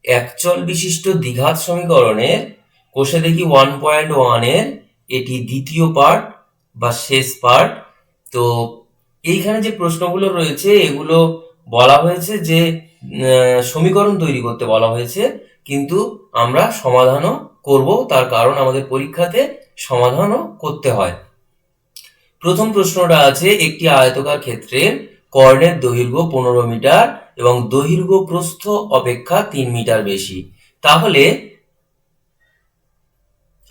একচল বিশিষ্ট দ্বিঘাত সমীকরণের কোষে দেখি 1.1 এর এটি দ্বিতীয় পার্ট বা শেষ পার্ট। তো এইখানে যে প্রশ্নগুলো রয়েছে এগুলো বলা হয়েছে যে সমীকরণ তৈরি করতে বলা হয়েছে, কিন্তু আমরা সমাধানও করব, তার কারণ আমাদের পরীক্ষাতে সমাধানও করতে হয়। প্রথম প্রশ্নটা আছে, একটি আয়তকার ক্ষেত্রের কর্ণের দৈর্ঘ্য 15 মিটার এবং দৈর্ঘ্য প্রস্থ অপেক্ষা 3 মিটার বেশি। তাহলে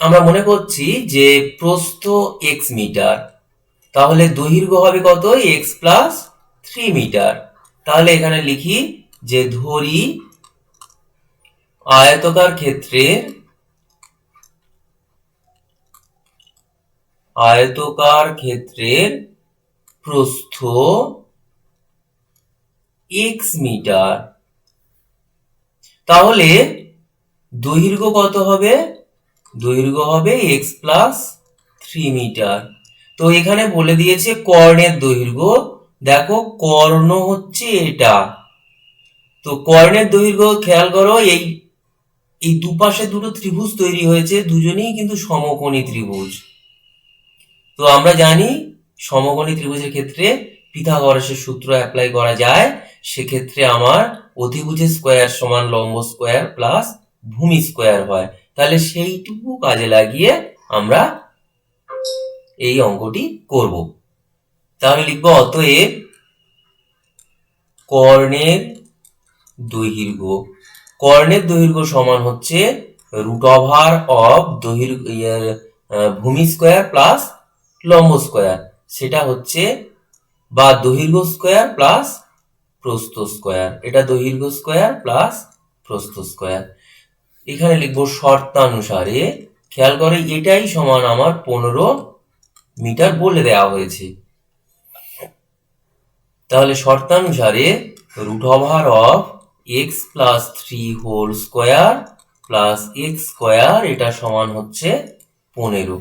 আমরা মনে করছি যে প্রস্থ x মিটার, তাহলে দৈর্ঘ্য হবে কত? x plus 3 metre. তাহলে এখানে লিখি যে ধরি আয়তকার ক্ষেত্রের প্রস্থ x মিটার, তাহলে দৈর্ঘ্য কত হবে? দৈর্ঘ্য হবে x প্লাস 3 মিটার। তো এখানে বলে দিয়েছে কর্ণের দৈর্ঘ্য। দেখো কর্ণ হচ্ছে এটা, তো কর্ণের দৈর্ঘ্য খেয়াল করো, এই দুপাশে দুটো ত্রিভুজ তৈরি হয়েছে, দুজনেই কিন্তু সমকোণী ত্রিভুজ। তো আমরা জানি সমকোণী ত্রিভুজের ক্ষেত্রে পিথাগোরাসের সূত্র অ্যাপ্লাই করা যায়। সেক্ষেত্রে আমার অতিভুজের স্কোয়ার সমান লম্ব স্কোয়ার প্লাস ভূমি স্কোয়ার হয়। তাহলে সেইটুকু কাজে লাগিয়ে আমরা এই অঙ্কটি করব। তাহলে লিখব অতএব কর্ণের দৈর্ঘ্য সমান হচ্ছে √অফ ভূমি স্কোয়ার প্লাস লম্ব স্কোয়ার, সেটা হচ্ছে বা দৈর্ঘ্য স্কোয়ার প্লাস প্রস্থ স্কোয়ার, এটা দৈর্ঘ্য স্কোয়ার প্লাস প্রস্থ স্কোয়ার। এখানে লিখব শর্তানুসারে, খেয়াল করে এটাই সমান আমার 15 মিটার বলে দেওয়া হয়েছে। তাহলে শর্তানুসারে √অফ x plus 3 whole square plus x square, এটা সমান হচ্ছে 15।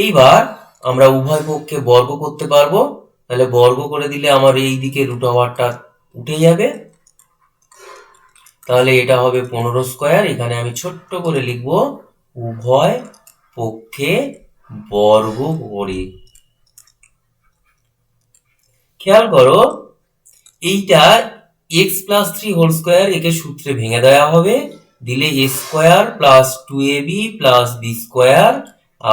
এইবার আমরা উভয় পক্ষে বর্গ করতে পারবো, তাহলে বর্গ করে দিলে আমার এই দিকে √টা উঠে যাবে, তাহলে এটা হবে 15 স্কোয়ার। এখানে আমি ছোট্ট করে লিখব উভয় পক্ষে বর্গ করে। খেয়াল করো এইটা x প্লাস 3 হোল স্কোয়ার, একে সূত্রে ভেঙে দেওয়া হবে, দিলে a square plus 2ab plus b square,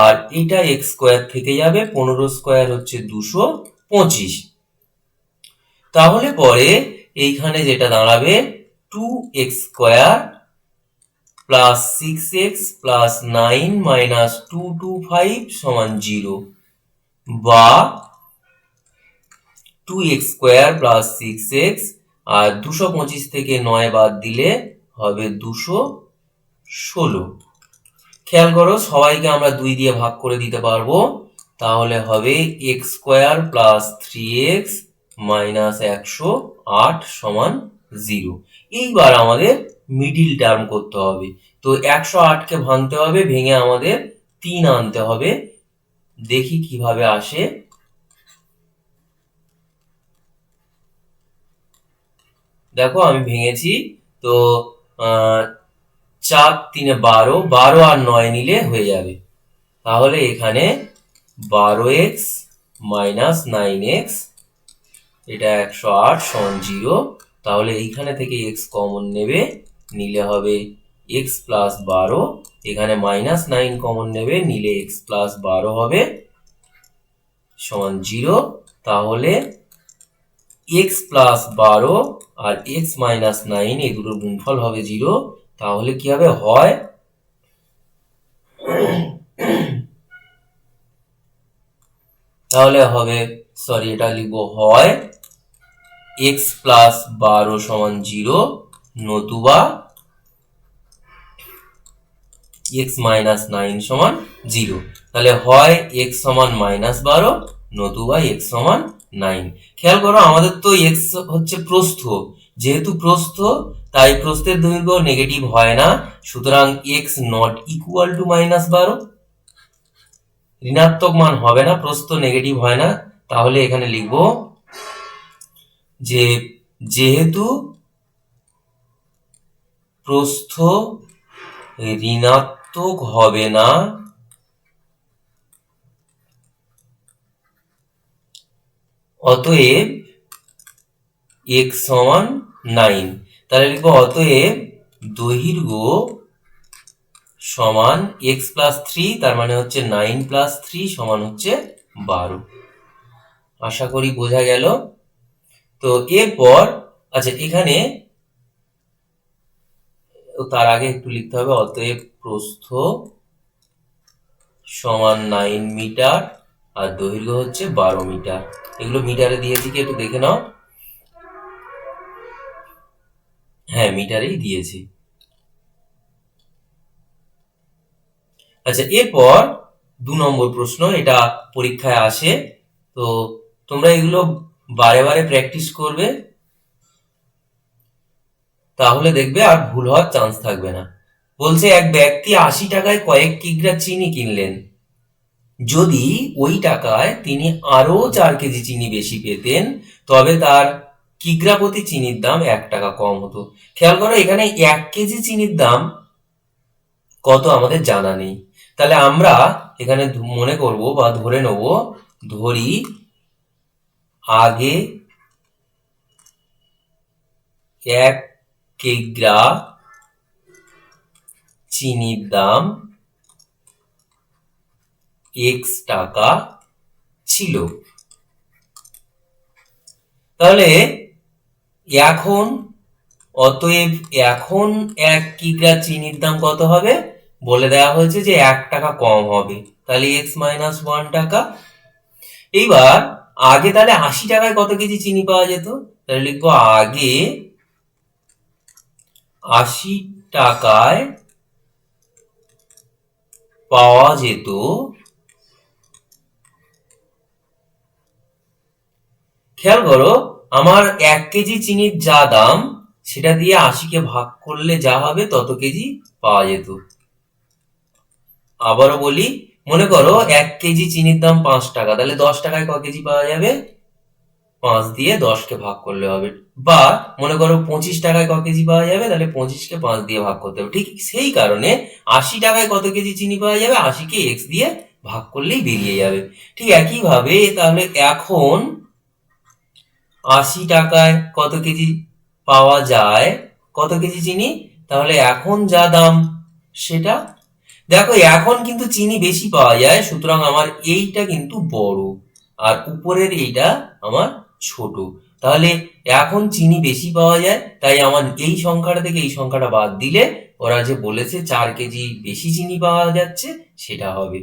আর এটা x স্কোয়ার থেকে যাবে, 15 স্কোয়ার হচ্ছে 225। তাহলে পরে এইখানে যেটা দাঁড়াবে 2x square plus 6x plus 9 minus 225 সমান 0, বা 2x স্কোয়ার প্লাস 6x, আর 225 থেকে 9 বাদ দিলে হবে 216। খেয়াল করো সবাইকে আমরা 2 দিয়ে ভাগ করে দিতে পারবো, তাহলে হবে x square plus 3x minus 108 সমান 0। এইবার আমাদের মিডিল টার্ম করতে হবে, তো 108কে ভাঙতে হবে, ভেঙে আমাদের 3 আনতে হবে। দেখি কিভাবে আসে। দেখো আমি ভেঙেছি, তো 4 3 12, 12 আর 9 নিলে হয়ে যাবে। তাহলে এখানে 12x মাইনাস 9x, এটা 108 সমান 0। তাহলে এইখানে থেকে x কমন নেবে, নিলে হবে x প্লাস 12, এখানে মাইনাস 9 কমন নেবে, নিলে x প্লাস 12 হবে সমান 0। তাহলে x প্লাস 12 আর x মাইনাস 9 এই দুটোর গুণফল হবে 0। তাহলে কি হবে? হয় তাহলে হবে, সরি এটা লিখবো, হয় x প্লাস 12 সমান 0, নতুবা x মাইনাস 9 সমান 0। তাহলে হয় x সমান মাইনাস 12, নতুবা x সমান 9। খেয়াল করো আমাদের তো x হচ্ছে প্রস্থ, যেহেতু প্রস্থ তাই প্রস্থের দৈর্ঘ্য নেগেটিভ হয় না, সুতরাং x নট ইকুয়াল টু -12, ঋণাত্মক মান হবে না, প্রস্থ নেগেটিভ হয় না। তাহলে এখানে লিখব যে যেহেতু প্রস্থ ঋণাত্মক হবে না, অতএব x সমান 9। তাহলে লিখবো অতএব দৈর্ঘ্য সমান x প্লাস 3, তার মানে হচ্ছে 9 প্লাস 3 সমান হচ্ছে 12। আশা করি বোঝা গেল। তো এরপর আচ্ছা, এখানে তার আগে একটু লিখতে হবে অতএব প্রস্থ সমান 9 মিটার আর দৈর্ঘ্য হচ্ছে 12 মিটার। এগুলো মিটারে দিয়েছি কি একটু দেখে নাও। হ্যাঁ, মিটারেই দিয়েছি। আচ্ছা, এরপর 2 নম্বর প্রশ্ন, এটা পরীক্ষায় আসে, তো তোমরা এগুলো বারে বারে প্র্যাকটিস করবে, তাহলে দেখবে আর ভুল হওয়ার চান্স থাকবে না। বলছে এক ব্যক্তি 80 টাকায় কয়েক কিগ্রা চিনি কিনলেন। যদি ওই টাকায় তিনি আরো 4 কেজি চিনি বেশি পেতেন, তবে তার কিগ্রা প্রতি চিনির দাম 1 টাকা কম হতো। খেয়াল করো, এখানে 1 কেজি চিনির দাম কত আমাদের জানা নেই। তাহলে আমরা এখানে মনে করব বা ধরে নেব, ধরি আগে 1 কিগ্রা চিনির দাম x টাকা ছিল। তাহলে এখন অতএব এখন 1 কিগ্রা চিনির দাম কত হবে বলে দেওয়া হয়েছে যে 1 টাকা কম হবে, তাহলে x মাইনাস 1 টাকা। এইবার আগে তাহলে 80 টাকায় কত কেজি চিনি পাওয়া যেত, তাহলে লিখবো আগে 80 টাকায় পাওয়া যেত খেয়াল করো, আমার 1 কেজি চিনির যা দাম সেটা দিয়ে 80 কে ভাগ করলে যা হবে তত কেজি পাওয়া যেত। আবারও বলি, মনে করো 1 কেজি চিনির দাম 5 টাকা, তাহলে 10 টাকায় ক কেজি পাওয়া যাবে, 5 দিয়ে 10 কে ভাগ করলে হবে। বা মনে করো 25 টাকায় ক কেজি পাওয়া যাবে, তাহলে 25 কে 5 দিয়ে ভাগ করতে হবে। ঠিক সেই কারণে 80 টাকায় কত কেজি চিনি পাওয়া যাবে, 80 কে x দিয়ে ভাগ করলেই বেরিয়ে যাবে। ঠিক একইভাবে তাহলে এখন 80 টাকায় কত কেজি পাওয়া যায়, কত কেজি চিনি, তাহলে এখন যা দাম সেটা, দেখো এখন কিন্তু চিনি বেশি পাওয়া যায়, সুতরাং আমার এইটা কিন্তু বড় আর উপরের এইটা আমার ছোট। তাহলে এখন চিনি বেশি পাওয়া যায়, তাই আমার এই সংখ্যাটা থেকে এই সংখ্যাটা বাদ দিলে ওরা যে বলেছে 4 কেজি বেশি চিনি পাওয়া যাচ্ছে সেটা হবে।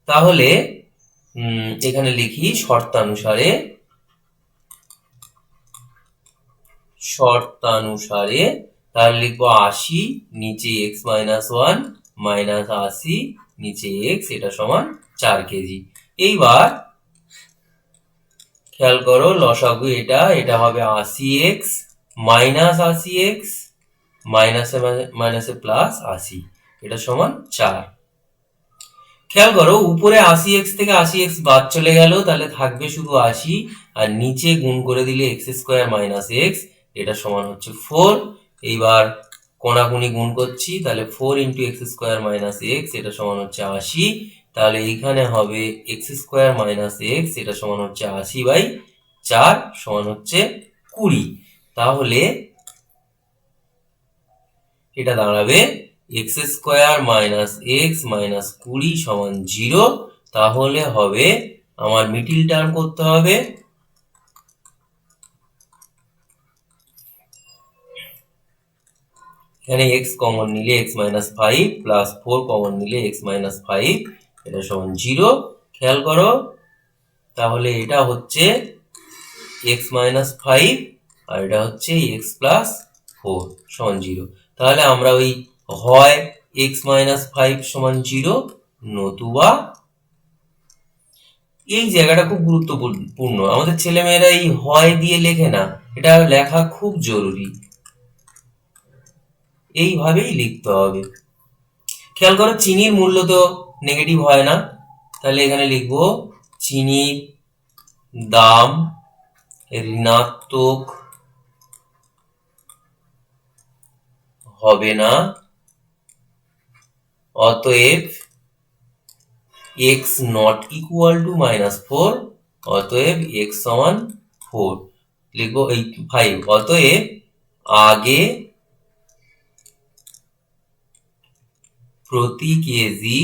তাহলে এখানে লিখি শর্তানুসারে তাহলে লিখবো 80 নিচে x মাইনাস 1 মাইনাস 80 নিচে x, এটা সমান 4 কেজি। এইবার খেয়াল করো লসাগু এটা হবে 80x মাইনাস 80x মাইনাসে মাইনাসে প্লাস 80, এটা সমান 4। খেয়াল করো উপরে 80x থেকে 80x বাদ চলে গেল, তাহলে থাকবে শুধু 80, আর নিচে গুণ করে দিলে x স্কোয়ার মাইনাস x, এটা সমান হচ্ছে 4। এইবার কোনাকুনি গুণ করছি, তাহলে 4 into x square minus x, এটা সমান হচ্ছে 80। তাহলে এইখানে হবে এক্স স্কোয়ার মাইনাস এক্স, এটা সমান হচ্ছে 80/4 সমান হচ্ছে 20। তাহলে এটা দাঁড়াবে x square minus x minus 20 সমান 0। তাহলে হবে আমার মিডিল টার্ম করতে হবে, এখানে x কমন নিলে x মাইনাস 5 প্লাস 4 কমন নিলে x মাইনাস 5, এটা সমান 0। খেয়াল করো তাহলে এটা হচ্ছে x মাইনাস 5 আর এটা হচ্ছে x প্লাস 4 সমান 0। তাহলে আমরা ওই হয় x মাইনাস 5 সমান 0, নতুবা এই জায়গাটা খুব গুরুত্বপূর্ণ, আমাদের ছেলেমেয়েরা এই হয় দিয়ে লেখে না, এটা লেখা খুব জরুরি, এইভাবেই লিখতে হবে। খেয়াল করো চিনির মূল্য তো নেগেটিভ হয় না, তাহলে এখানে লিখবো চিনির দাম ঋণাত্মক হবে না, অতএব x নট ইকুয়াল টু -4, অতএব x সমান 4 লিখবো, এই 5, অতএব আগে প্রতি কেজি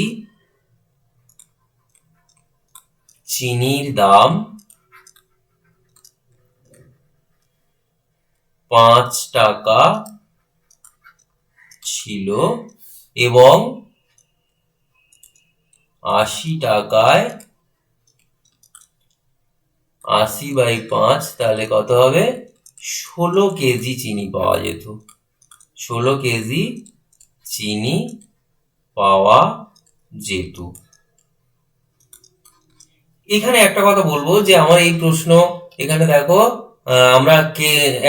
চিনির দাম 5 টাকা ছিল এবং 80 টাকায় 80/5, তাহলে কত হবে? 16 কেজি চিনি পাওয়া যেত। 16 কেজি চিনি পাওয়া যেত। এখানে একটা কথা বলবো যে আমার এই প্রশ্ন, এখানে দেখো আমরা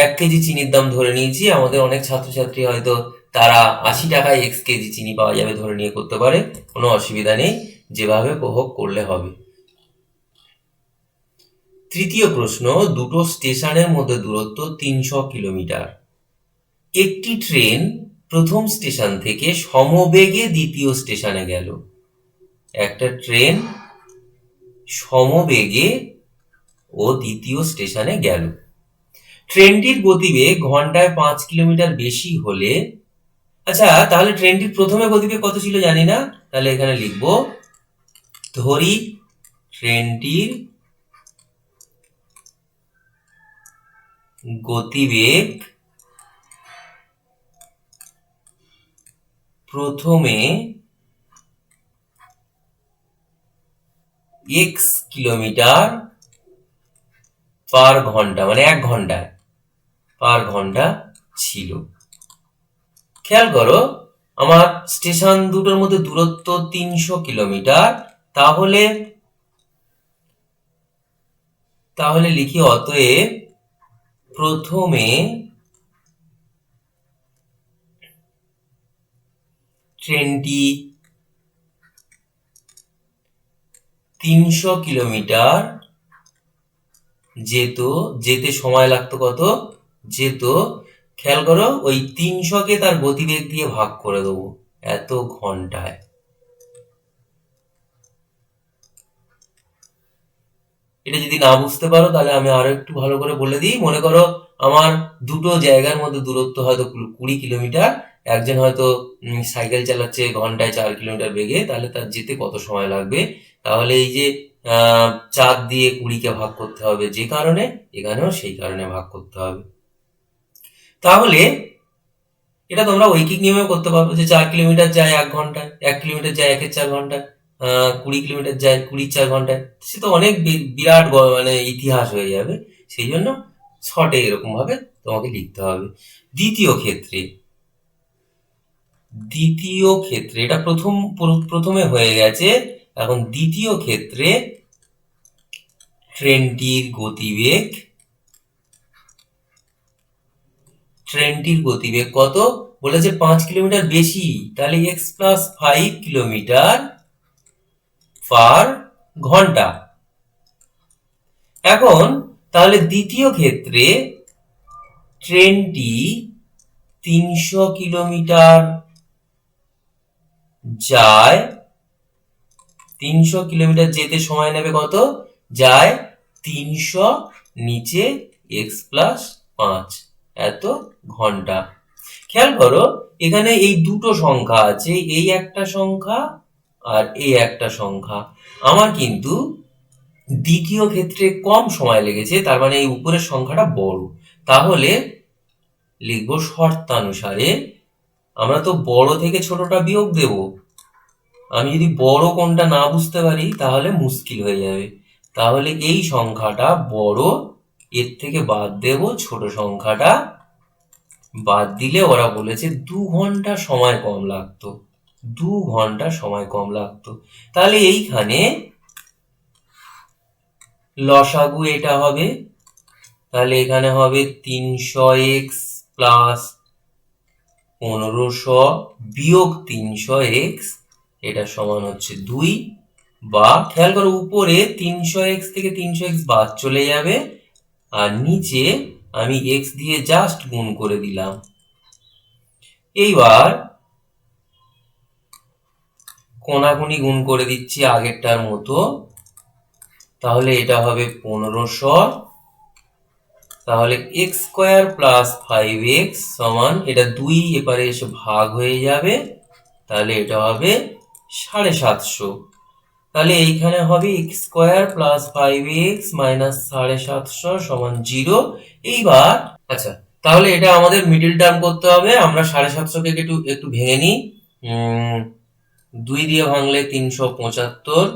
1 কেজি চিনির দাম ধরে নিয়েছি। আমাদের অনেক ছাত্রছাত্রী হয়তো তারা 80 টাকায় x কেজি চিনি পাওয়া যাবে ধরে নিয়ে করতে পারে, কোনো অসুবিধা নেই, যেভাবে উপভোগ করলে হবে। তৃতীয় প্রশ্ন, দুটো স্টেশনের মধ্যে দূরত্ব 300 কিলোমিটার। একটি ট্রেন প্রথম স্টেশন থেকে সমবেগে দ্বিতীয় স্টেশনে গেল। একটা ট্রেন সমবেগে ও দ্বিতীয় স্টেশনে গেল। ট্রেনটির গতিবেগ ঘন্টায় 5 কিলোমিটার বেশি হলে, আচ্ছা তাহলে ট্রেনটির প্রথমে গতিবেগ কত ছিল জানি না, তাহলে এখানে লিখবো, ধরি ট্রেনটির গতিবেগ প্রথমে x কিলোমিটার পার ঘন্টা, মানে 1 ঘন্টায় পার ঘন্টা ছিল। খেয়াল করো, আমার স্টেশন দুটোর মধ্যে দূরত্ব 300 কিলোমিটার, তাহলে লিখি, অতএব প্রথমে ট্রেনটি 300 কিলোমিটার যেতে সময় লাগতো কত? খেয়াল করো, ওই 300কে তার গতিবেগ দিয়ে ভাগ করে দেবো, এত ঘন্টায়। এটা যদি না বুঝতে পারো তাহলে আমি আরো একটু ভালো করে বলে দিই। মনে করো আমার দুটো জায়গার মধ্যে দূরত্ব হয়তো 20 কিলোমিটার, একজন হয়তো সাইকেল চালাচ্ছে ঘন্টায় 4 কিলোমিটার বেগে, তাহলে তার যেতে কত সময় লাগবে? তাহলে এই যে 4 দিয়ে 20কে ভাগ করতে হবে, যে কারণে এখানেও সেই কারণে ভাগ করতে হবে। তাহলে এটা তোমরা ঐকিক নিয়মেও করতে পারবো যে 4 কিলোমিটার যায় 1 ঘন্টায়, 1 কিলোমিটার যায় 1/4 ঘন্টায়, 20 কিলোমিটার যায় 20/4 ঘন্টায়, সে তো অনেক বিরাট মানে ইতিহাস হয়ে যাবে। সেই জন্য শর্টে এরকম ভাবে তোমাকে লিখতে হবে। দ্বিতীয় ক্ষেত্রে এটা প্রথমে হয়ে গেছে, এখন দ্বিতীয় ক্ষেত্রে ট্রেনটির গতিবেগ কত বলেছে? 5 কিলোমিটার বেশি, তাহলে x + 5 কিলোমিটার পার ঘন্টা। এখন তাহলে দ্বিতীয় ক্ষেত্রে ট্রেনটি 300 কিলোমিটার যায়, 300 কিলোমিটার যেতে সময় নেবে কত? যায় 300 নিচে x + 5, এত ঘন্টা। খেয়াল করো, এখানে এই দুটো সংখ্যা আছে, এই একটা সংখ্যা আর এই একটা সংখ্যা। আমার কিন্তু দ্বিতীয় ক্ষেত্রে কম সময় লেগেছে, তার মানে এই উপরের সংখ্যাটা বড়। তাহলে লিখবো, শর্তানুসারে আমরা তো বড় থেকে ছোটটা বিয়োগ দেব। আমি যদি বড় কোনটা না বুঝতে পারি তাহলে মুশকিল হয়ে যাবে। তাহলে এই সংখ্যাটা বড়, এর থেকে বাদ দেব, ছোট সংখ্যাটা বাদ দিলে ওরা বলেছে 2 ঘন্টা সময় কম লাগতো, 2 ঘন্টা সময় কম লাগতো। তাহলে এইখানে লসাগু এটা হবে, তাহলে এখানে হবে 300x + 1500 - 300x, এটা সমান হচ্ছে 2, বা খেয়াল করো উপরে 300x থেকে 300x বাদ চলে যাবে আর নিচে আমি x দিয়ে জাস্ট গুণ করে দিলাম। এইবার কোনাকুনি গুণ করে দিচ্ছি আগেরটার মতো, তাহলে এটা হবে 1500। তাহলে x স্কয়ার প্লাস 5x সমান, এটা 2 এপারে এসে ভাগ হয়ে যাবে, তাহলে এটা হবে 750। তাহলে এইখানে হবে x square plus 5x minus 750 সমান 0। এইবার আচ্ছা, তাহলে এটা আমাদের মিডল টার্ম করতে হবে। আমরা 750 কে একটু একটু ভেঙে নিই। 2 দিয়ে ভাঙলে 375,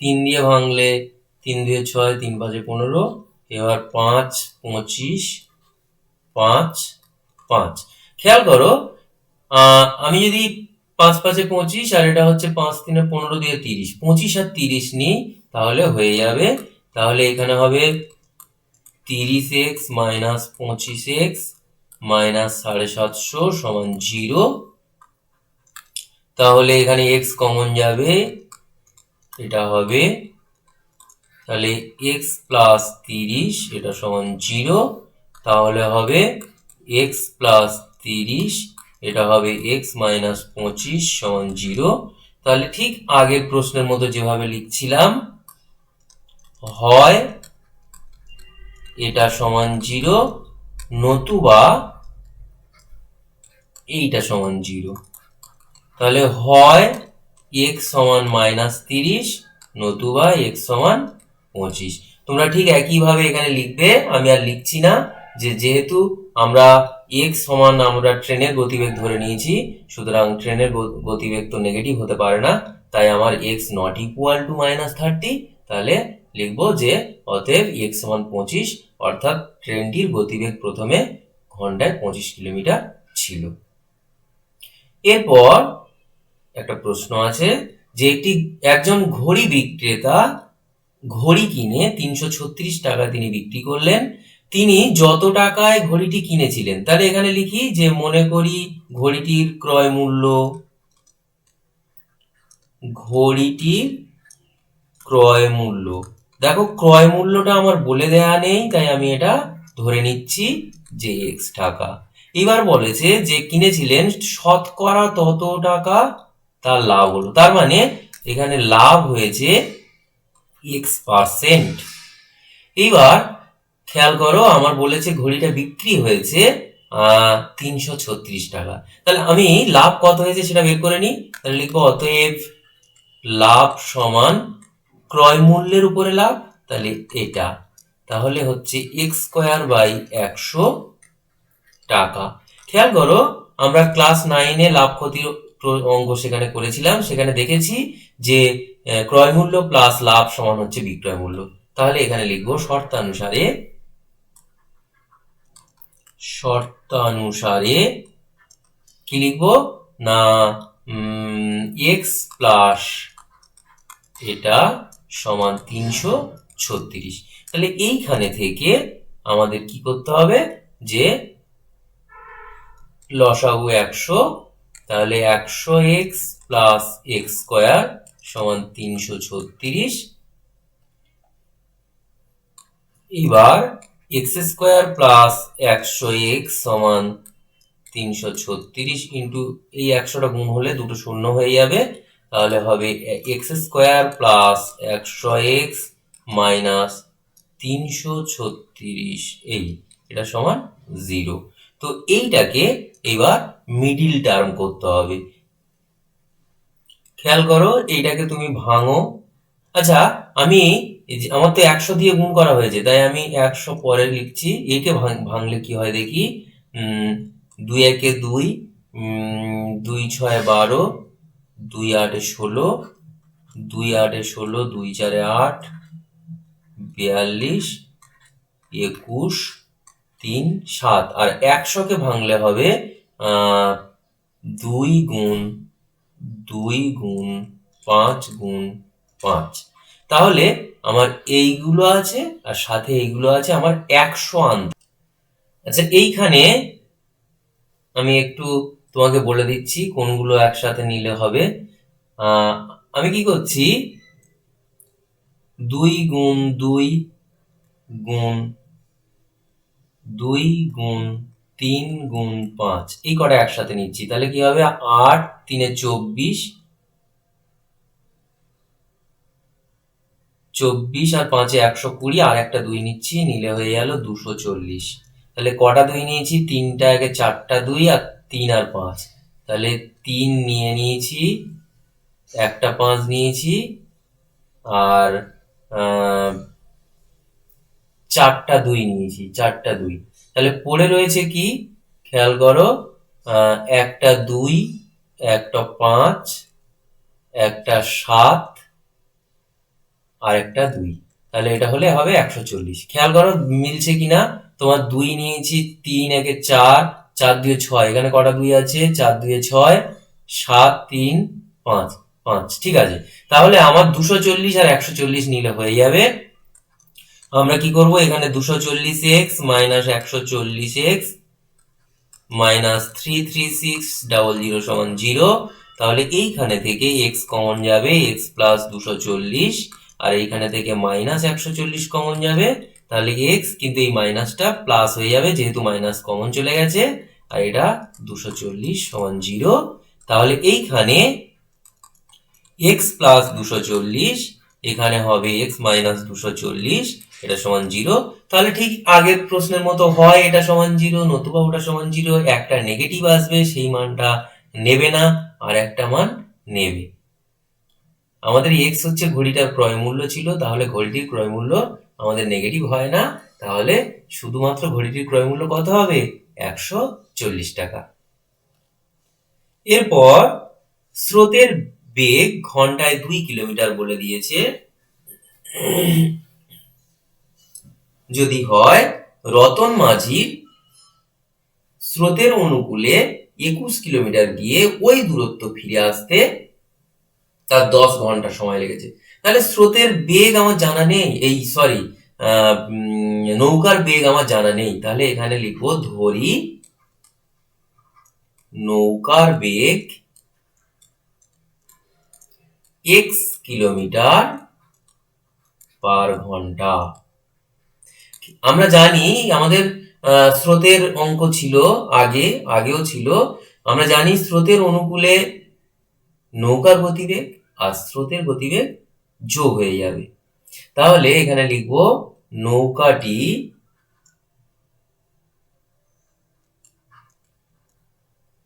3 দিয়ে ভাঙলে 3 দিয়ে 6, 3 5 15, এবার 5 25, 5 5। খেয়াল করো আমি যদি 5 5 25 আর এটা হচ্ছে 5 3 15 দিয়ে 30, 25 আর 30 নিই তাহলে হয়ে যাবে। তাহলে এখানে হবে 30x মাইনাস 25x মাইনাস 750 সমান 0। তাহলে এখানে x কমন যাবে, এটা হবে তাহলে x প্লাস 30 এটা সমান 0। তাহলে হবে x প্লাস 30 এটা হবে x মাইনাস 25 সমান 0। তাহলে ঠিক আগের প্রশ্নের মতো যেভাবে লিখছিলাম, হয় এটা সমান 0 নতুবা এইটা সমান 0। তাহলে হয় x সমান মাইনাস 30 নতুবা x সমান 25। তোমরা ঠিক একইভাবে এখানে লিখবে, আমি আর লিখছি না। যেহেতু আমরা x সমান আমরা ট্রেনের গতিবেগ ধরে নিয়েছি, সুতরাং ট্রেনের গতিবেগ তো নেগেটিভ হতে পারে না, তাই আমার x not equal to minus 30। তাহলে লিখবো যে অতএব x সমান 25, অর্থাৎ ট্রেনটির গতিবেগ প্রথমে ঘন্টায় 25 কিলোমিটার ছিল। এরপর একটা প্রশ্ন আছে যে একজন ঘড়ি বিক্রেতা ঘড়ি কিনে 336 টাকা তিনি বিক্রি করলেন। তিনি যত টাকায় ঘড়িটি কিনেছিলেন, তাহলে এখানে লিখি যে মনে করি ঘড়িটির ক্রয় মূল্য, ঘড়িটির ক্রয় মূল্য। দেখো ক্রয় মূল্যটা আমার বলে দেয়া নেই, তাই আমি এটা ধরে নিচ্ছি যে x টাকা। এবার বলেছে যে কিনেছিলেন শতকরা তত টাকা তার লাভ হলো, তার মানে এখানে লাভ হয়েছে x%। এইবার খেয়াল করো আমার বলেছে ঘড়িটা বিক্রি হয়েছে 336 টাকা। তাহলে আমি লাভ কত হয়েছে সেটা বের করে নিই। তাহলে লিখবো অতএব লাভ সমান ক্রয় মূল্যের উপরে লাভ, তাহলে এটা তাহলে হচ্ছে x স্কয়ার বাই 100 টাকা। খেয়াল করো আমরা ক্লাস 9-এ লাভ ক্ষতির অঙ্ক সেখানে করেছিলাম, সেখানে দেখেছি যে ক্রয় মূল্য প্লাস লাভ সমান হচ্ছে বিক্রয় মূল্য। তাহলে এখানে লিখবো শর্তানুসারে কি লিখবো না x প্লাস এটা সমান 336। তাহলে এইখানে থেকে আমাদের কি করতে হবে যে লসাগু 100, তাহলে 100x প্লাস x স্কয়ার সমান 336। এবার x স্কয়ার প্লাস 100x সমান 336 ইন্টু এই 100টা গুণ হলে দুটো শূন্য হয়ে যাবে, তাহলে হবে x square plus 100x minus 336 এটা সমান 0। তো এইটাকে এবার মিডিল টার্ম করতে হবে। খেয়াল করো এইটাকে তুমি ভাঙো। আচ্ছা আমি আমার তো 100 দিয়ে গুণ করা হয়েছে, তাই আমি 100 পরে লিখছি। একে ভাঙলে কি হয় দেখি, 2 একে 2, 2 6 12, 2 8 16, 2 8 16, 2 4 8, 42, 21, 3 7। আর 100 কে ভাঙলে হবে 2 গুণ 2 গুণ 5 গুণ 5। তাহলে আমার এইগুলো আছে আর সাথে এইগুলো আছে, আমার 100 আনতে। আচ্ছা এইখানে আমি একটু তোমাকে বলে দিচ্ছি কোনগুলো একসাথে নিলে হবে। আমি কি করছি, 2 গুণ 2 গুণ 2 গুণ 3 গুণ 5 এই কটা একসাথে নিচ্ছি, তাহলে কি হবে 8 3 24, 24 আর 5 120, আর একটা 2 নিচ্ছি, নিলে হয়ে গেল 240। তাহলে কটা 2 নিয়েছি, 3টা 4টা 2 আর 3 আর 5, তাহলে 3 নিয়ে নিয়েছি, একটা 5 নিয়েছি, আর 4টা 2 নিয়েছি, 4টা 2। তাহলে পড়ে রয়েছে কি, খেয়াল করো, একটা 2, একটা 5, একটা 7 আর একটা 2, তাহলে এটা হলে হবে 140। খেয়াল করো মিলছে কিনা, তোমার 2 নিয়েছি, 3 একে 4, 4 2 6, এখানে কটা 2 আছে, 4 2 6, 7 3 5, 5, ঠিক আছে। তাহলে আমার 240 আর 140 নিলে হয়ে যাবে। আমরা কি করব, এখানে 240x মাইনাস 140x মাইনাস 33600 সমান 0। তাহলে এইখানে থেকে x কমন যাবে, x প্লাস 240, আর এইখানে থেকে মাইনাস 140 কমন যাবে, তাহলে x কিন্তু এই মাইনাসটা প্লাস হয়ে যাবে যেহেতু মাইনাস কমন চলে গেছে, আর এটা 240 সমান 0। তাহলে এইখানে x প্লাস 240, এখানে হবে x মাইনাস 240, এটা সমান 0। তাহলে ঠিক আগের প্রশ্নের মতো হয় এটা সমান 0, নতুবা ওটা সমান 0, একটা নেগেটিভ আসবে, সেই মানটা নেবে না, আর একটা মান নেবে। আমাদের x হচ্ছে ঘড়িটার ক্রয় মূল্য ছিল, তাহলে ঘড়িটির ক্রয় মূল্য আমাদের নেগেটিভ হয় না, তাহলে শুধুমাত্র ঘড়িটির ক্রয় মূল্য কত হবে, 140 টাকা। এরপর স্রোতের বেগ ঘন্টায় 2 কিলোমিটার বলে দিয়েছে। যদি হয় রতন মাঝির স্রোতের অনুকূলে 21 কিলোমিটার গিয়ে ওই দূরত্ব ফিরে আসতে তার 10 ঘন্টা সময় লেগেছে। তাহলে স্রোতের বেগ আমার জানা নেই, এই সরি নৌকার বেগ আমার জানা নেই, তাহলে এখানে লিখবো ধরি নৌকার বেগ x কিলোমিটার পার ঘন্টা। আমরা জানি আমাদের স্রোতের অঙ্ক ছিল আগেও ছিল, আমরা জানি স্রোতের অনুকূলে নৌকার গতিবেগ আর স্রোতের গতিবেগ যোগ হয়ে যাবে। তাহলে এখানে লিখব নৌকাটি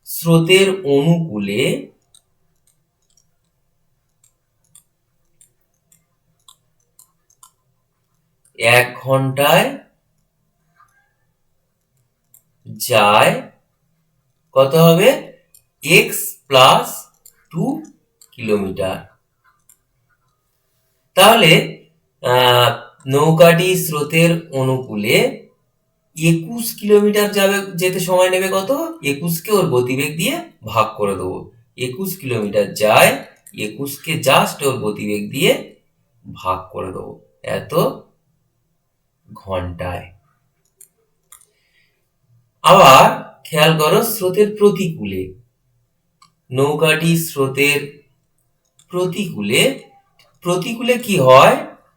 স্রোতের অনুকূলে এক ঘন্টায় যায় কত হবে, x প্লাস 2 কিলোমিটার। তাহলে নৌকাটি স্রোতের অনুকূলে 21 কিলোমিটার যেতে সময় নেবে কত, 21কে ওর গতিবেগ দিয়ে ভাগ করে দেবো, 21 কিলোমিটার যায়, 21কে জাস্ট ওর গতিবেগ দিয়ে ভাগ করে দেবো এত ঘন্টায়। আবার খেয়াল করো স্রোতের প্রতিকূলে, নৌকাটি স্রোতের প্রতিকূলে কি হয়,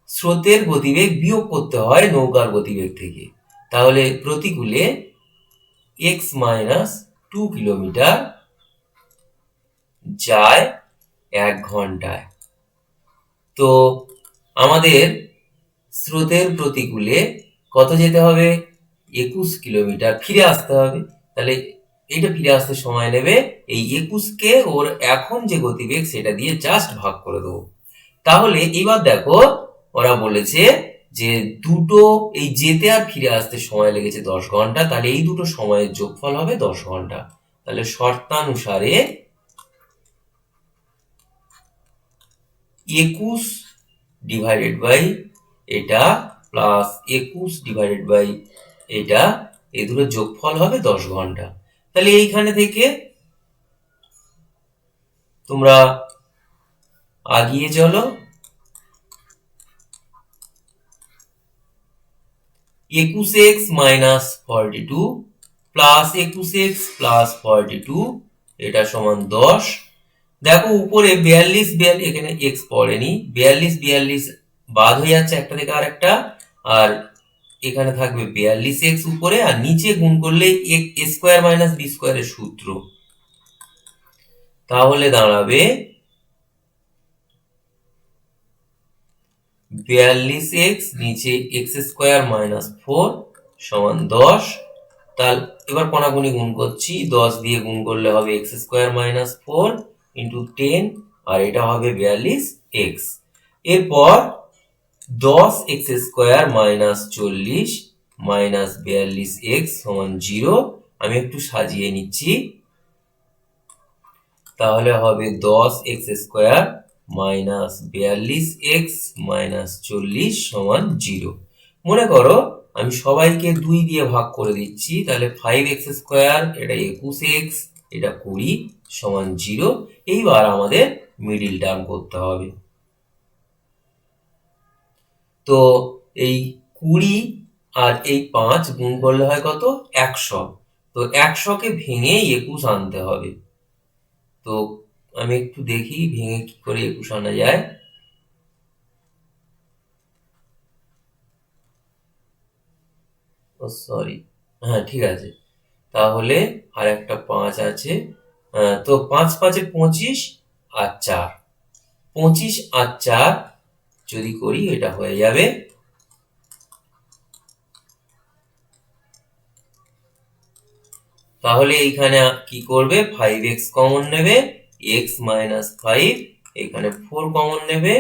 স্রোতের গতিবেগ বিয়োগ করতে হয় নৌকার গতিবেগ থেকে, তাহলে প্রতিকূলে x মাইনাস 2 কিলোমিটার যায় 1 ঘন্টায়। তো আমাদের স্রোতের প্রতিকূলে কত যেতে হবে, 21 কিলোমিটার ফিরে আসতে হবে, তাহলে এইটা ফিরে আসতে সময় নেবে, এই 21কে ওর এখন যে গতিবেগ সেটা দিয়ে জাস্ট ভাগ করে দেবো। তাহলে এবার দেখো ওরা বলেছে যে দুটো এই যেতে আর ফিরে আসতে সময় লেগেছে 10 ঘন্টা, তাহলে এই দুটো সময়ের যোগফল হবে 10 ঘন্টা। তাহলে শর্তানুসারে 21 ডিভাইডেড বাই এটা প্লাস 21 ডিভাইডেড বাই এটা, এই দুটো যোগফল হবে 10 ঘন্টা। তাহলে এইখানে থেকে তোমরা আগিয়ে চলো, 21x minus 42 plus 21x plus 42 এটা সমান 10, দেখো উপরে 42 এখানে এক্স পড়েনি, 42 বাদ হয়ে যাচ্ছে একটা থেকে আরেকটা, আর এখানে থাকবে 42x উপরে, আর নিচে গুণ করলে এ স্কোয়ার মাইনাস বি স্কোয়ারের সূত্র, তাহলে দাঁড়াবে 42x নিচে এক্স স্কোয়ার মাইনাস 4 সমান 10। তাহলে এবার কোনাকুনি গুণ করছি, 10 দিয়ে গুণ করলে হবে এক্স স্কোয়ার মাইনাস 4 ইন্টু 10, আর এটা হবে 42x। এরপর 10x square minus 40 minus 42x সমান 0। আমি একটু সাজিয়ে নিচ্ছি, তাহলে হবে 10x square minus 42x minus 40 সমান 0। মনে করো আমি সবাইকে 2 দিয়ে ভাগ করে দিচ্ছি, তাহলে 5x স্কোয়ার, এটা 21x, এটা 20 সমান 0। এইবার আমাদের মিডিল টার্ম করতে হবে। তো এই 20 আর এই 5 গুণ করলে হয় কত? 100। তো 100কে ভেঙে 21 আনতে হবে। তো আমি একটু দেখি ভেঙে কি করে 21 আনা যায়। ও সরি, হ্যাঁ ঠিক আছে, তাহলে আর একটা 5 আছে। তো 5 5 25 আর 4, 25 আর 4 যদি করি এটা হয়ে যাবে, তাহলে এইখানে কি করবে? 5x কমন নেবে, x মাইনাস 5, এখানে 4 কমন নেবে,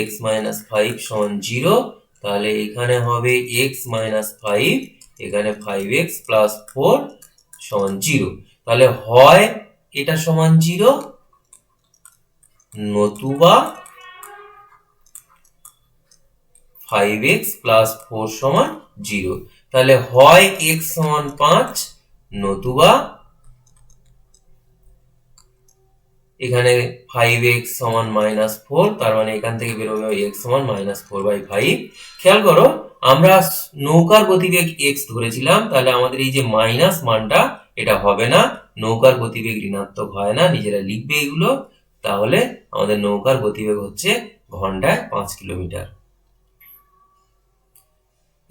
x মাইনাস 5 সমান 0। তাহলে এখানে হবে x মাইনাস 5, এখানে 5x প্লাস 4 সমান 0। তাহলে হয় এটা সমান 0, নতুবা 5x প্লাস 4 সমান 0। তাহলে হয় x সমান 5, নতুবা এখানে 5x সমান মাইনাস 4, তার মানে এখান থেকে বেরোবে x সমান মাইনাস 4/5। খেয়াল করো আমরা নৌকার গতিবেগ x ধরেছিলাম, তাহলে আমাদের এই যে মাইনাস মানটা এটা হবে না, নৌকার গতিবেগ ঋণাত্মক হয় না, নিজেরা লিখবে এগুলো। তাহলে আমাদের নৌকার গতিবেগ হচ্ছে ঘন্টায় 5 কিলোমিটার।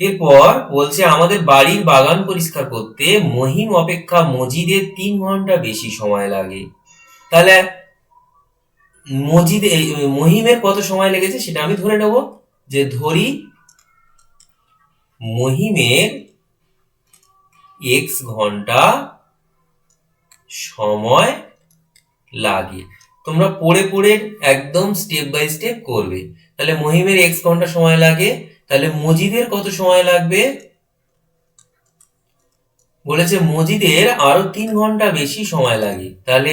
এরপর বলছে আমাদের বাড়ির বাগান পরিষ্কার করতে মহিম অপেক্ষা মজিদের 3 ঘন্টা বেশি সময় লাগে। তাহলে মহিমের কত সময় লেগেছে সেটা আমি ধরে নেব, যে ধরি মহিমের x ঘন্টা সময় লাগে। তোমরা পড়ে পড়ে একদম স্টেপ বাই স্টেপ করবে। তাহলে মহিমের x ঘন্টা সময় লাগে, তাহলে মজিদের কত সময় লাগবে? বলেছে মজিদের আরো 3 ঘন্টা বেশি সময় লাগে, তাহলে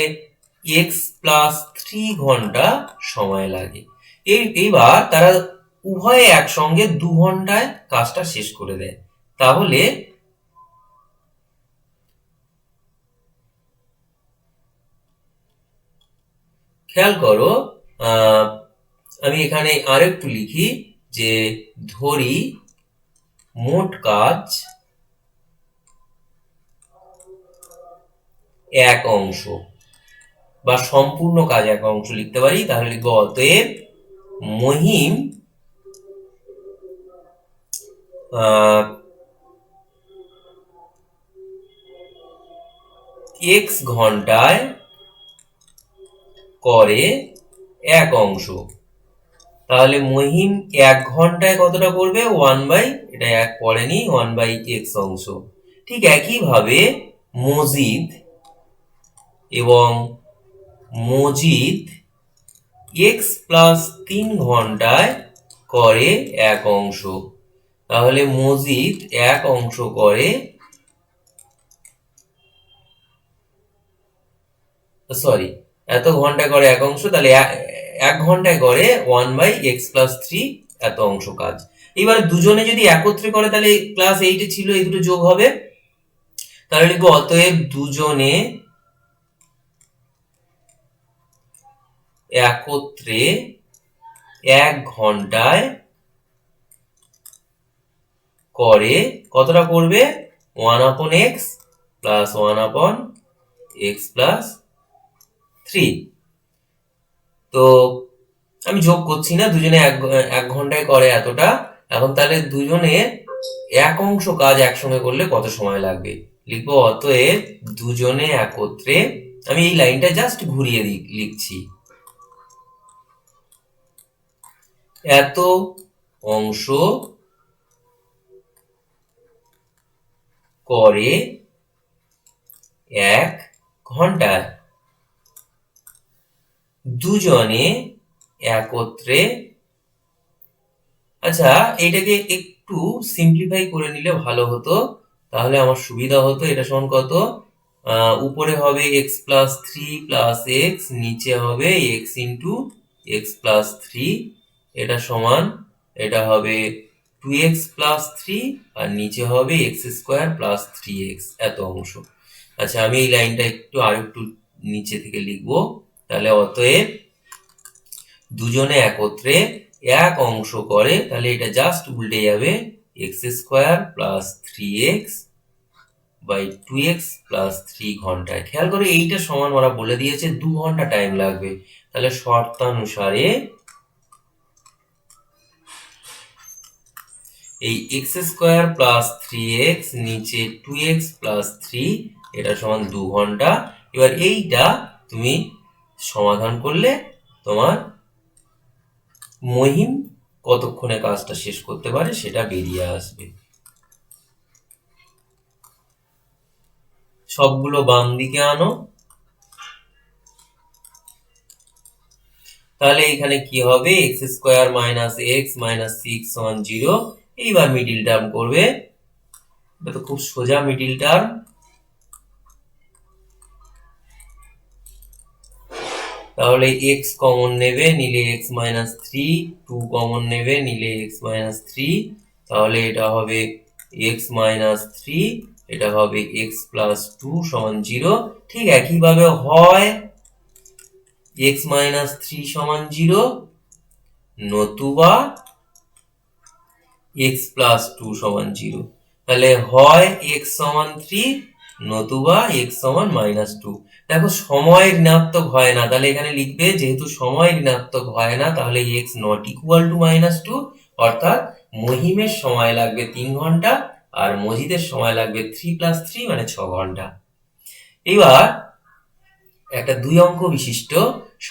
x প্লাস 3 ঘন্টা সময় লাগে। এইবার তারা উভয়ে একসঙ্গে 2 ঘন্টায় কাজটা শেষ করে দেয়। তাহলে খেয়াল করো, আমি এখানে আরেকটু লিখি যে ধরি মোট কাজ 1 অংশ, বা সম্পূর্ণ কাজ 1 অংশ লিখতে পারি। তাহলে লিখবো অতএব মহিম x ঘন্টায় করে 1 অংশ। তাহলে মহিম 1 ঘন্টায় কতটা করবে? 1/, এটা 1 পড়েনি, 1/x অংশ। ঠিক একইভাবে মজিদ x প্লাস 3 ঘন্টায় করে 1 অংশ। তাহলে মজিদ 1 অংশ করে, সরি, এত ঘন্টায় করে 1 অংশ, তাহলে 1 ঘন্টায় করে 1/x প্লাস 3 এত অংশ কাজ। এবার দুজনে যদি একত্রে করে তাহলে ক্লাস 8 ছিল, এই দুটো যোগ হবে। তাহলে লিখবো অতএব দুজনে একত্রে 1 ঘন্টায় করে, কতটা করবে? 1/x plus 1/x plus 3। তো আমি যোগ করছি না, দুজনে 1 ঘন্টায় করে এতটা। এখন তাহলে দুজনে এক অংশ কাজ একসঙ্গে করলে কত সময় লাগবে, লিখবো অতএব দুজনে একত্রে, আমি এই লাইনটা জাস্ট ঘুরিয়ে লিখছি, এত অংশ করে 1 ঘন্টায়, দুজনে একত্রে। আচ্ছা, এটাকে একটু সিম্পলিফাই করে নিলে ভালো হতো, তাহলে আমার সুবিধা হতো। এটা সমান কত, উপরে হবে x plus three plus x, নিচে হবে x into x plus three, এটা সমান, এটা হবে 2x প্লাস থ্রি, আর নিচে হবে x square plus three x, এত অংশ। আচ্ছা, আমি এই লাইনটা আরেকটু নিচে থেকে লিখবো, তাহলে অতএব দুজনে একত্রে এক অংশ করে, তাহলে এটা জাস্ট উল্টে যাবে, x square plus three x by 2x plus 3 ঘন্টায়। খেয়াল করে এইটা সমান ওরা বলে দিয়েছে 2 ঘন্টা টাইম লাগবে, তাহলে শর্তানুসারে এই x square plus three x নিচে 2x প্লাস থ্রি, এটা সমান 2 ঘন্টা। এবার এইটা তুমি সমাধান করলে তোমার মহিম কতক্ষণে কাজটা শেষ করতে পারে সেটা বেরিয়ে আসবে। সবগুলো বাম দিকে আনো, তাহলে এখানে কি হবে, x square minus x minus six সমান 0। এইবার মিডিল টার্ম করবে, এটা তো খুব সোজা মিডিল টার্ম। তাহলে এক্স কমন নেবে, নিলে x minus three, two common নেবে, নিলে এক্স মাইনাস থ্রি, তাহলে এটা হবে এক্স মাইনাস থ্রি, এটা হবে এক্স প্লাস টু সমান 0। ঠিক একইভাবে হয় এক্স মাইনাস থ্রি সমান 0, নতুবা এক্স প্লাস টু সমান 0। তাহলে হয় এক্স সমান থ্রি, নতুবা এক্স সমান মাইনাস টু। দেখো সময় ঋণাত্মক হয় না, তাহলে এখানে লিখবে যেহেতু সময় ঋণাত্মক হয় না, তাহলে x not equal to minus two, অর্থাৎ মহিমের সময় লাগবে 3 ঘন্টা, আর মজিদের সময় লাগবে 3 প্লাস 3 মানে 6 ঘন্টা। এবার একটা 2 অঙ্ক বিশিষ্ট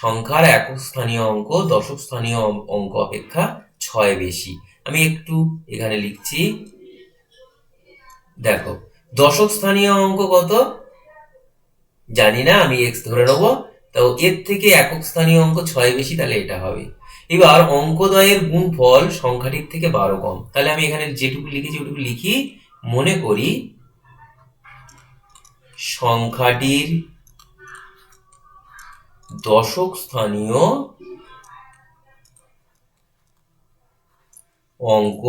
সংখ্যার একক স্থানীয় অঙ্ক দশক স্থানীয় অঙ্ক অপেক্ষা 6 বেশি। আমি একটু এখানে লিখছি, দেখো দশক স্থানীয় অঙ্ক কত জানি না, আমি এক্স ধরে নেবো, তো এর থেকে একক স্থানীয় অঙ্ক 6 বেশি, তাহলে এটা হবে। এবার অঙ্কদ্বয়ের গুণফল সংখ্যাটির থেকে 12 কম, তাহলে আমি এখানে যেটুকু লিখেছি ওটুকু লিখি। মনে করি সংখ্যাটির দশক স্থানীয় অঙ্ক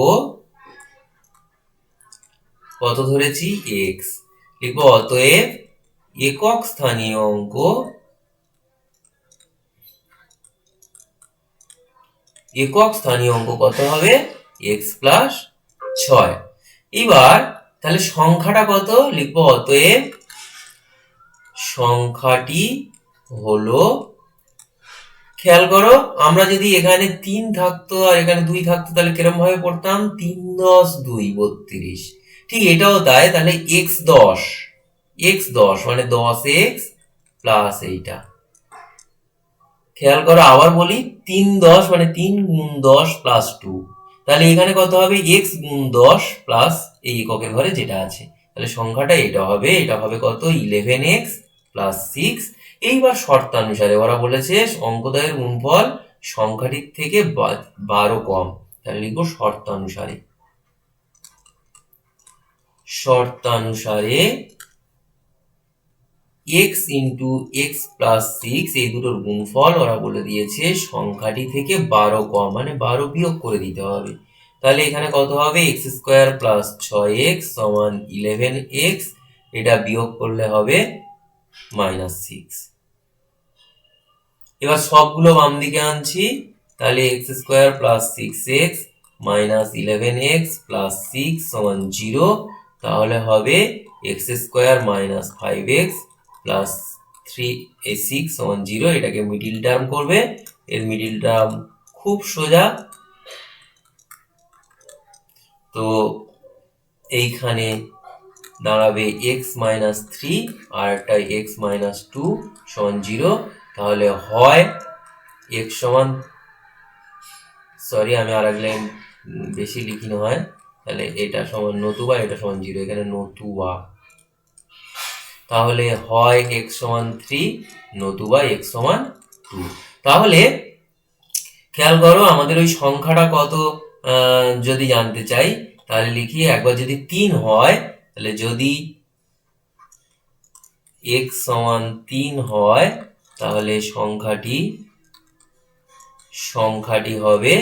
কত ধরেছি, এক্স। লিখবো অতএব একক স্থানীয় অঙ্ক কত হবে, এক্স প্লাস 6। এবার তাহলে সংখ্যাটা কত, লিখবো অতএব সংখ্যাটি হলো, খেয়াল করো আমরা যদি এখানে 3 থাকতো আর এখানে 2 থাকতো তাহলে কিরকম ভাবে পড়তাম, 3 10 2 32। ঠিক এটাও তাই, তাহলে x 10 মানে 10x প্লাস এইটা। খেয়াল করো আবার বলি, 3 10 মানে 3 গুণ 10 প্লাস 2, তাহলে এখানে কত হবে, x গুণ 10 প্লাস এই এককের ঘরে যেটা আছে, তাহলে সংখ্যাটা এটা হবে, কত 11x প্লাস 6। এইবার শর্তানুসারে ওরা বলেছে অঙ্কদ্বয়ের গুণফল সংখ্যাটির থেকে 12 কম, তাহলে লিখবো শর্তানুসারে x into x plus six, এই দুটোর গুণফল ওরা বলে দিয়েছে সংখ্যাটি থেকে 12 কম, মানে 12 বিয়োগ করে দিতে হবে। তাহলে এখানে কত হবে, এক্স স্কোয়ার প্লাস 6x সমান 11x, এটা বিয়োগ করলে হবে মাইনাস 6। এবার সবগুলো বাম দিকে আনছি, তাহলে x square plus 6x minus 11x plus 6 সমান 0, তাহলে হবে x square minus 5x plus 3 6 সমান 0। এটাকে মিডিল টার্ম করবে, এর মিডিলটা খুব সোজা। তো এইখানে দাঁড়াবে x-3 আর একটা x-2 সমান 0। তাহলে হয় x সমান, সরি আমি আর এক লাইন বেশি লিখিনি, হয় তাহলে এটা সমান নতুবা এটা সমান 0, এখানে নতুবা, তাহলে হয় x সমান 3 নতুবা x সমান 2। তাহলে খেয়াল করো আমাদের ওই সংখ্যাটা কত যদি জানতে চাই তাহলে লিখি, একবার যদি 3 হয় তাহলে যদি x সমান 3 হয় তাহলে সংখ্যাটি হবে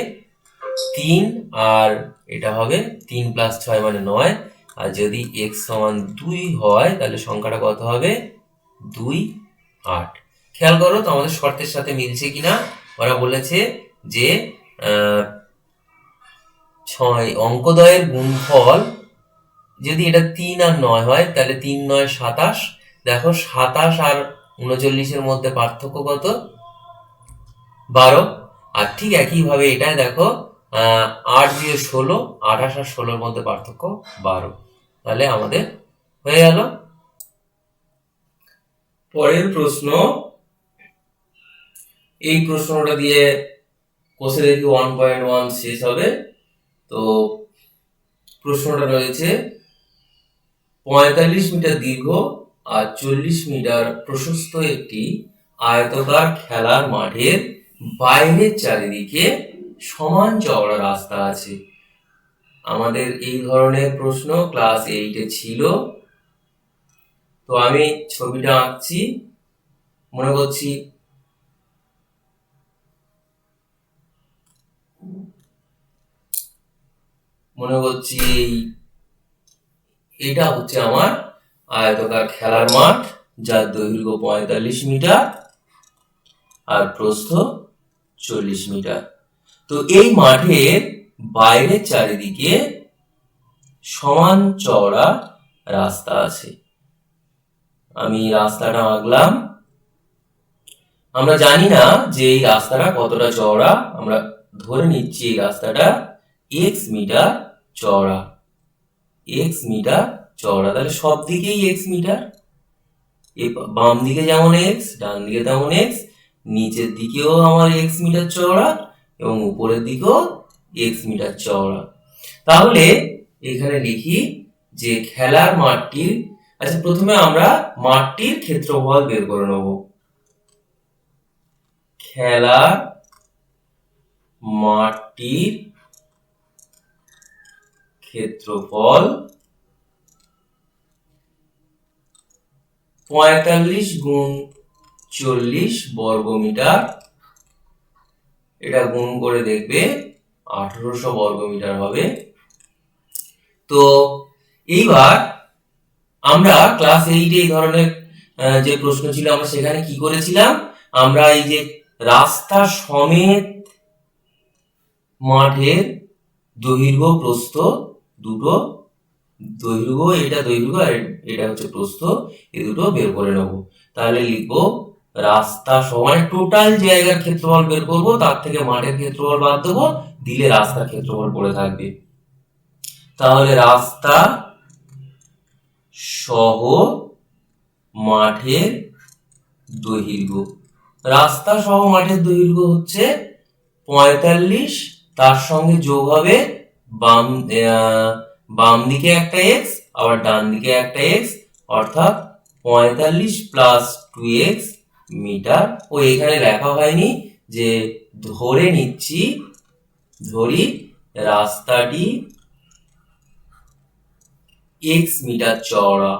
3 আর এটা হবে 3 + 6 মানে 9। আর যদি x সমান 2 হয় তাহলে সংখ্যাটা কত হবে? 2, 8। খেয়াল করো তো আমাদের শর্তের সাথে মিলছে কিনা। ওরা বলেছে যে অঙ্কদ্বয়ের গুণফল যদি এটা 3 আর 9 হয় তাহলে 3 9 27। দেখো 27 আর 39 এর মধ্যে পার্থক্য কত? 12। আর ঠিক একইভাবে এটা দেখো 8 দিয়ে 16, 28 আর 16 এর মধ্যে পার্থক্য 12। তাহলে আমাদের হয়ে গেল। পরের প্রশ্ন, এই প্রশ্নটা দিয়ে কোষে দেখি 1.1 শেষ হবে। তো প্রশ্নটা রয়েছে 45 মিটার দীর্ঘ আর 40 মিটার প্রশস্ত একটি আয়তাকার খেলার মাঠের বাইরের চারিদিকে সমান চওড়া রাস্তা আছে। আমাদের এই ধরনের প্রশ্ন ক্লাস 8-এ ছিল। তো আমি ছবিটা আঁকছি, মনে করছি এটা হচ্ছে আমার আয়তাকার খেলার মাঠ, যার দৈর্ঘ্য 45 মিটার আর প্রস্থ 40 মিটার। তো এই মাঠের বাইরের চারিদিকে সমান চওড়া রাস্তা আছে। আমি রাস্তাটা আঁকলাম। আমরা জানি না যে এই রাস্তাটা কতটা চওড়া, আমরা ধরে নিচ্ছি এই রাস্তাটা x মিটার চওড়া। x মিটার চওড়া, তাহলে সব দিকেই x মিটার, বাম দিকে যেমন x ডান দিকে তেমন x, নিচের দিকেও আমার x মিটার চওড়া এবং উপরের দিকেও x মিটার চওড়া। তাহলে এখানে লিখি যে খেলার মাঠটির, আচ্ছা প্রথমে আমরা মাঠটির ক্ষেত্রফল বের করে নেব। খেলার মাঠটির ক্ষেত্রফল 45 গুণ 40 বর্গ মিটার, এটা গুণ করে দেখবে 1800 বর্গ মিটার হবে। তো এইবার আমরা ক্লাস 8-এ এই ধরনের যে প্রশ্ন ছিল আমরা সেখানে কি করেছিলাম, আমরা এই যে রাস্তা সমেত মাঠের দৈর্ঘ্য প্রস্থ দুটো, দৈর্ঘ্য এটা দৈর্ঘ্য আর এটা হচ্ছে প্রস্থ, এই দুটো বের করে নেব। তাহলে লিখবো রাস্তা সমান টোটাল জায়গার ক্ষেত্রফল বের করব, তার থেকে মাঠের ক্ষেত্রফল বাদ দেবো, দিলে রাস্তার ক্ষেত্রফল পড়ে থাকবে। তাহলে রাস্তা সহ মাঠের দৈর্ঘ্য, রাস্তা সহ মাঠের দৈর্ঘ্য হচ্ছে 45, তার সঙ্গে যোগ হবে বাম দিকে একটা x আবার ডান দিকে একটা x, অর্থাৎ 45 + 2x মিটার। ও এখানে লেখা হয়নি, যে ধরি রাস্তাটি x মিটার চওড়া।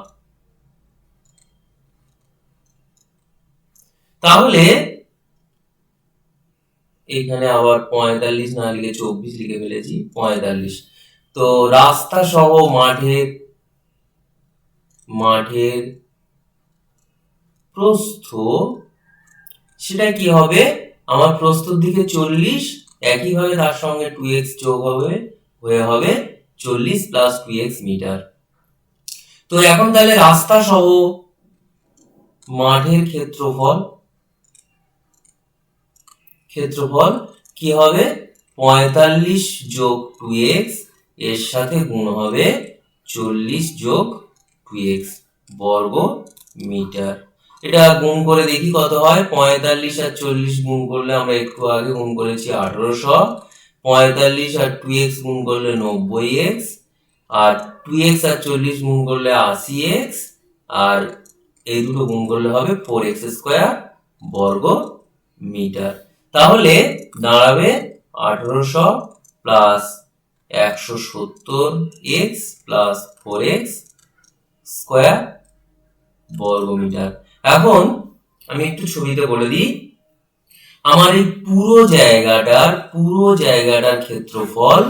তাহলে এখানে আবার 45 না লিখে 24 লিখে ফেলেছি, 45। তো রাস্তা সহ মাঠের প্রস্থ, সেটা কি হবে, আমার প্রস্থর দিকে 40, একইভাবে তার সঙ্গে 2x যোগ হবে, হয়ে হবে 40 + 2x মিটার। তো এখন তাহলে রাস্তা সহ মাঠের ক্ষেত্রফল কি হবে 45 যোগ 2x এর সাথে গুণ হবে 40 যোগ 2x বর্গ মিটার। এটা গুণ করে দেখি কত হয়। 45 আর 40 গুণ করলে আমরা একটু আগে গুণ করেছি 1800, 45 আর 2x গুণ করলে 90x, আর 2x আর 40 গুণ করলে 80x, আর এই দুটো গুণ করলে হবে 4x স্কয়ার বর্গ মিটার। তাহলে দাঁড়াবে 1800 plus 170x plus 4x square বর্গ মিটার। এখন আমি একটু ছবিতে বলে দিই, আমার এই পুরো জায়গাটার ক্ষেত্রফল,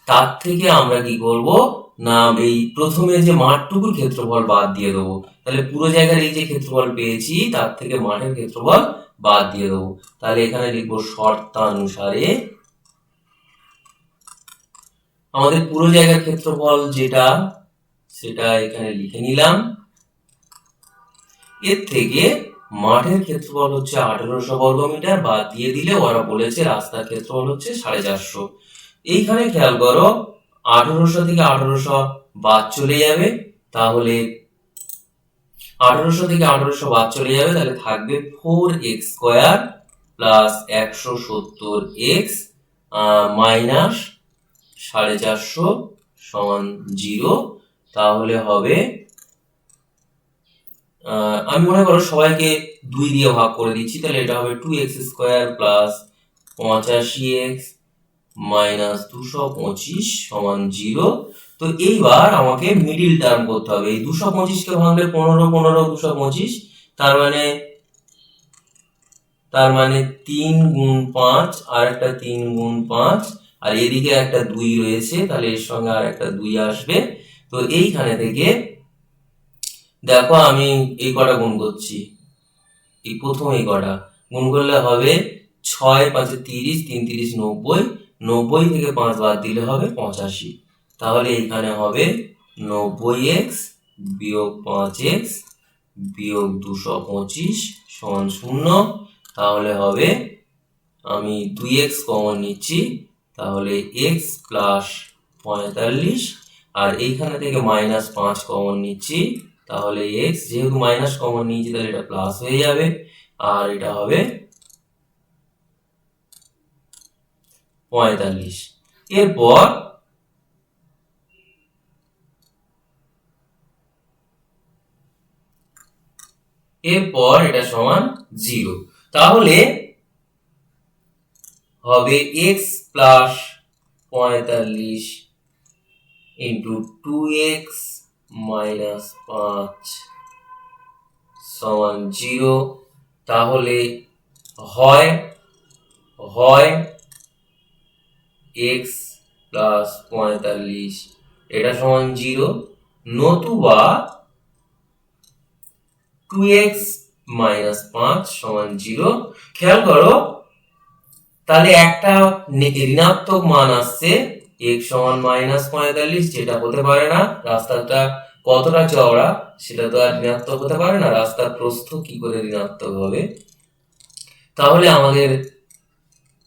তার থেকে আমরা কি করব না এই প্রথমে যে মাঠটুকুর ক্ষেত্রফল বাদ দিয়ে দেবো। তাহলে পুরো জায়গার এই যে ক্ষেত্রফল পেয়েছি তার থেকে মাঠের ক্ষেত্রফল বাদ দিয়ে দেবো। তাহলে এখানে লিখবো শর্তানুসারে আমাদের পুরো জায়গার ক্ষেত্রফল যেটা সেটা এখানে লিখে নিলাম। এর থেকে মাঠের ক্ষেত্রফল হচ্ছে 1800 বর্গ মিটার, বাদ দিয়ে দিলে ওরা বলেছে রাস্তার ক্ষেত্রফল হচ্ছে 450। এইখানে খেয়াল করো 1800 থেকে 1800 বাদ চলে যাবে, তাহলে 1800 থেকে 1800 বাদ চলে যাবে, তাহলে থাকবে 4x square plus 170x minus 450 সমান 0। তাহলে হবে আমি মনে করো সবাইকে 2 দিয়ে ভাগ করে দিচ্ছি, তাহলে এটা হবে 2x square plus 85x minus 225 সমান 0। তো এইবার আমাকে মিডিল টার্ম করতে হবে। এই 225 কে ভাঙলে 15 15 225, তার মানে 3 গুণ 5 আর একটা 3 গুণ 5, আর এদিকে একটা 2 রয়েছে, তাহলে এর সঙ্গে আর একটা 2 আসবে। তো এইখানে থেকে দেখো আমি এই কটা গুণ করছি, এই প্রথম এই কটা গুণ করলে হবে 6 5 30, 3 30 90, 90 থেকে 5 বাদ দিলে হবে 85। তাহলে এইখানে হবে 90x বিয়োগ 5x বিয়োগ 225 সমান 0। তাহলে হবে, আমি 2x কমন নিচ্ছি, তাহলে x প্লাস 45, আর এইখানে থেকে মাইনাস 5 কমন নিচ্ছি, তাহলে x, যেহেতু মাইনাস কমন নিয়েছি তাহলে এটা প্লাস হয়ে যাবে, আর এটা হবে 45। এরপর এটা সমান 0। তাহলে হবে x plus 45 into 2x minus 5 সমান 0। তাহলে হয় x প্লাস 45 এটা সমান 0, নতুবা 2x মাইনাস 5 সমান 0। খেয়াল করো তাহলে একটা ঋণাত্মক মান আসছে x সমান মাইনাস 45, যেটা হতে পারে না। রাস্তাটা কতটা চওড়া সেটা তো আর ঋণাত্মক হতে পারে না, রাস্তার প্রস্থ কি করে ঋণাত্মক হবে। তাহলে আমাদের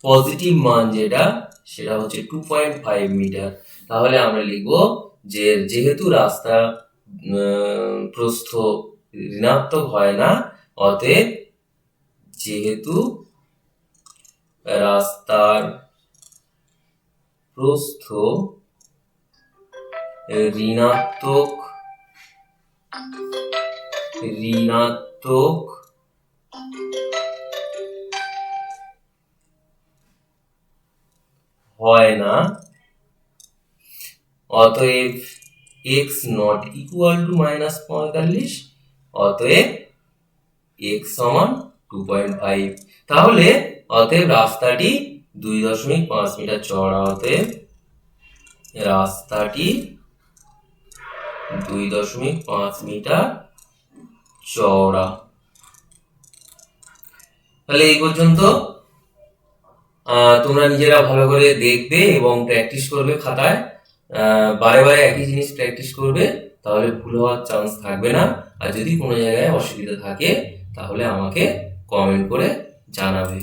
পজিটিভ মান যেটা সেটা হচ্ছে 2.5 মিটার। তাহলে আমরা লিখবো যে যেহেতু রাস্তা প্রস্থ ঋণাত্মক হয় না, অতএব যেহেতু রাস্তার প্রস্থ ঋণাত্মক হয় না, অতএব x not equal to minus 45, অতএব x সমান 2.5। তাহলে অতএব রাস্তাটি 2.5 মিটার চওড়া, অতএব রাস্তাটি 2.5 মিটার চওড়া। তাহলে এই পর্যন্ত তোমরা নিজেরা ভালো করে দেখবে এবং প্র্যাকটিস করবে খাতায়, বারে বারে একই জিনিস প্র্যাকটিস করবে, তাহলে ভুল হওয়ার চান্স থাকবে না। আর যদি কোনো জায়গায় অসুবিধা থাকে তাহলে আমাকে কমেন্ট করে জানাবে।